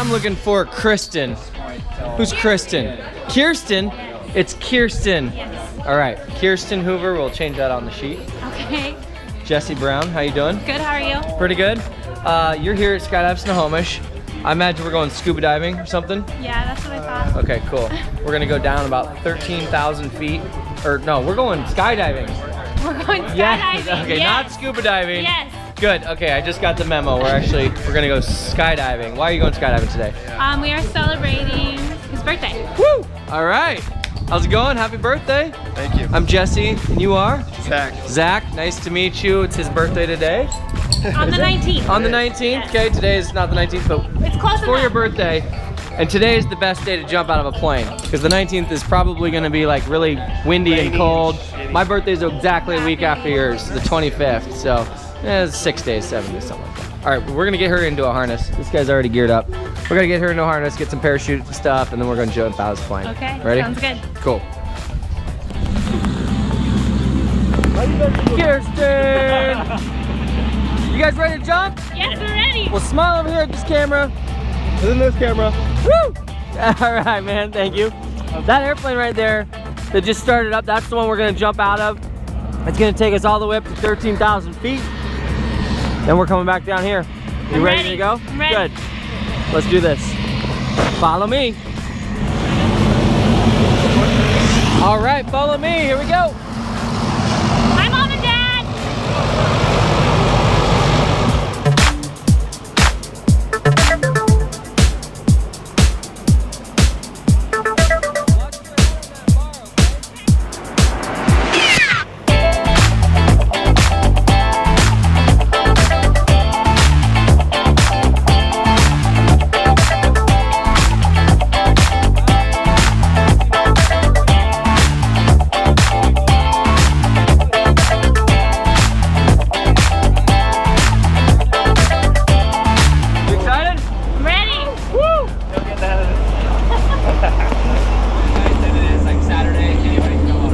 I'm looking for Kristen. Who's Kristen? Kirsten? It's Kirsten. All right, Kirsten Hoover. We'll change that on the sheet. Okay. Jesse Brown, how you doing? Good, how are you? Pretty good. You're here at Skydive Snohomish. I imagine we're going scuba diving or something? Yeah, that's what I thought. Okay, cool. We're gonna go down about 13,000 feet. Or no, we're going skydiving. We're going skydiving. Yes. Okay, yes. not scuba diving. Yes. Good, okay, I just got the memo. We're gonna go skydiving. Why are you going skydiving today? We are celebrating his birthday. Woo! All right. How's it going? Happy birthday. Thank you. I'm Jesse, and you are? Zach. Zach, nice to meet you. It's his birthday today. On the 19th. On the 19th? Yes. Okay, today is not the 19th, but It's close for enough. your birthday. And today is the best day to jump out of a plane, because the 19th is probably going to be like really windy and cold. My birthday is exactly a week after yours, the 25th. So it's 6 days, 7 days, something like that. All right, we're going to get her into a harness. This guy's already geared up. We're going to get her into a harness, get some parachute stuff, and then we're going to jump out of this plane. Okay, ready? sounds good. Cool. Kirsten! You guys ready to jump? Yes, we're ready. Well, smile over here at this camera. Isn't this camera? Woo! All right, man, thank you. That airplane right there that just started up, that's the one we're gonna jump out of. It's gonna take us all the way up to 13,000 feet. Then we're coming back down here. You I'm ready ready. to go? I'm ready. Good. Let's do this. Follow me. All right, follow me. Here we go. Hi, Mom and Dad. You excited? I'm ready. Woo!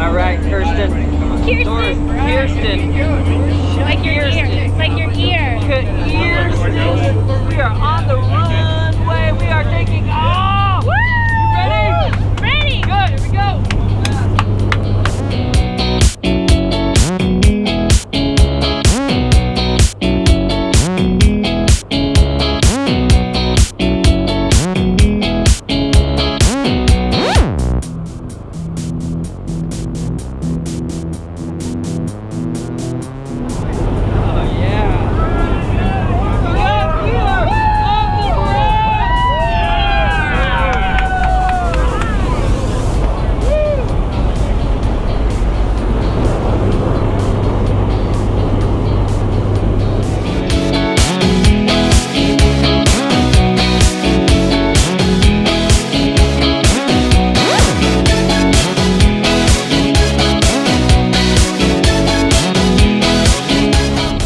All right, Kirsten. Doris, Kirsten. Like your ear. Like your ear. Kirsten. We are on the runway. We are taking off. Woo! You ready? Ready. Good. Here we go.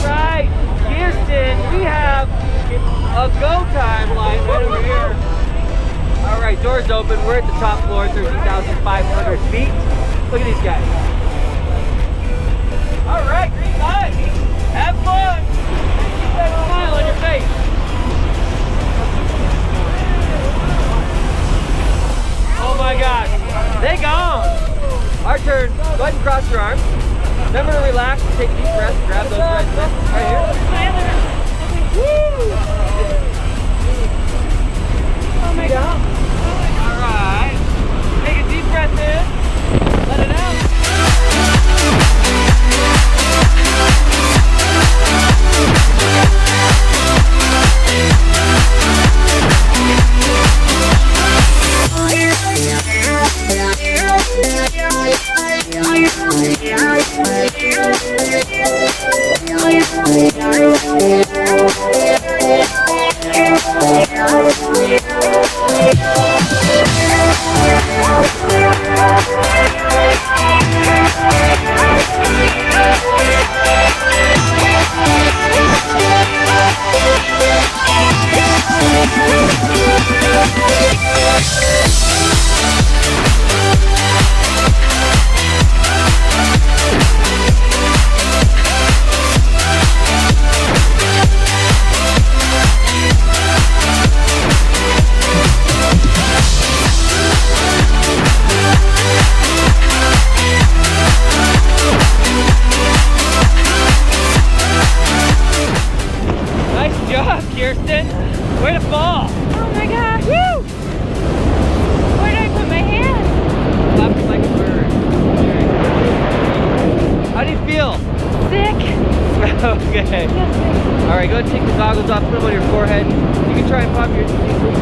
Right, Kirsten, we have a go time line right over here. All right, doors open. We're at the top floor, 13,500 feet. Look at these guys. All right, green light. Have fun. Keep that smile on your face. Oh my gosh, they gone. Our turn. Go ahead and cross your arms. Remember to relax and take deep breaths. Grab those red fists right here. Woo! Oh my God. All right. Take a deep breath in. Let it out.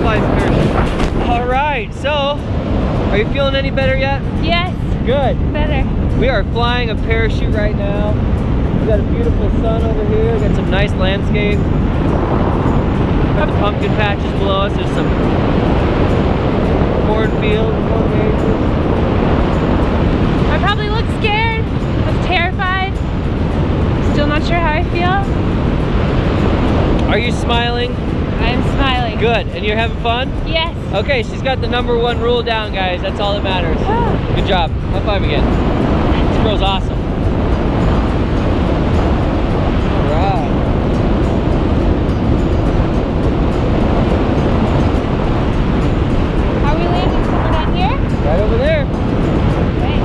flies a parachute. All right, so are you feeling any better yet? Yes. Good. Better. We are flying a parachute right now. We got a beautiful sun over here. We got some nice landscape. Got the pumpkin patches below us. There's some cornfields, corn mazes. I probably look scared. I'm terrified. Still not sure how I feel. Are you smiling? I am smiling. Good. And you're having fun? Yes. Okay, she's got the #1 rule down, guys. That's all that matters. Good job. High five again. This girl's awesome. All right. Are we landing somewhere down here? Right over there. Right.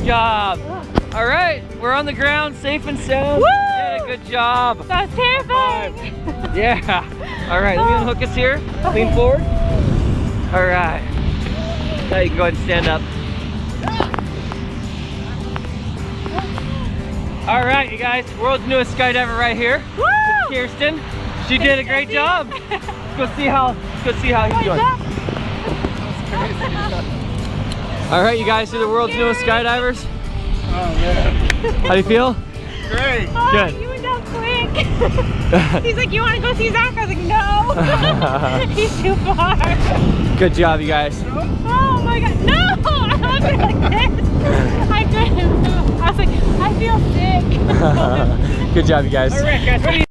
Job. All right, we're on the ground, safe and sound. Woo! Yeah, good job. That was terrifying. Yeah. All right, let me unhook us here. Lean forward. All right. Now you can go ahead and stand up. All right, you guys, world's newest skydiver right here. Woo! Kirsten. She did a great job. Let's go see how he's doing. All right, you guys, you're the world's newest skydivers. Oh man. How do you feel? Great. Oh, Good. you were down quick. He's like, you want to go see Zach? I was like, no. He's too far. Good job, you guys. Oh my God, no! I was like this. I couldn't move. I was like, I feel sick. Good job, you guys. All right, guys. What do you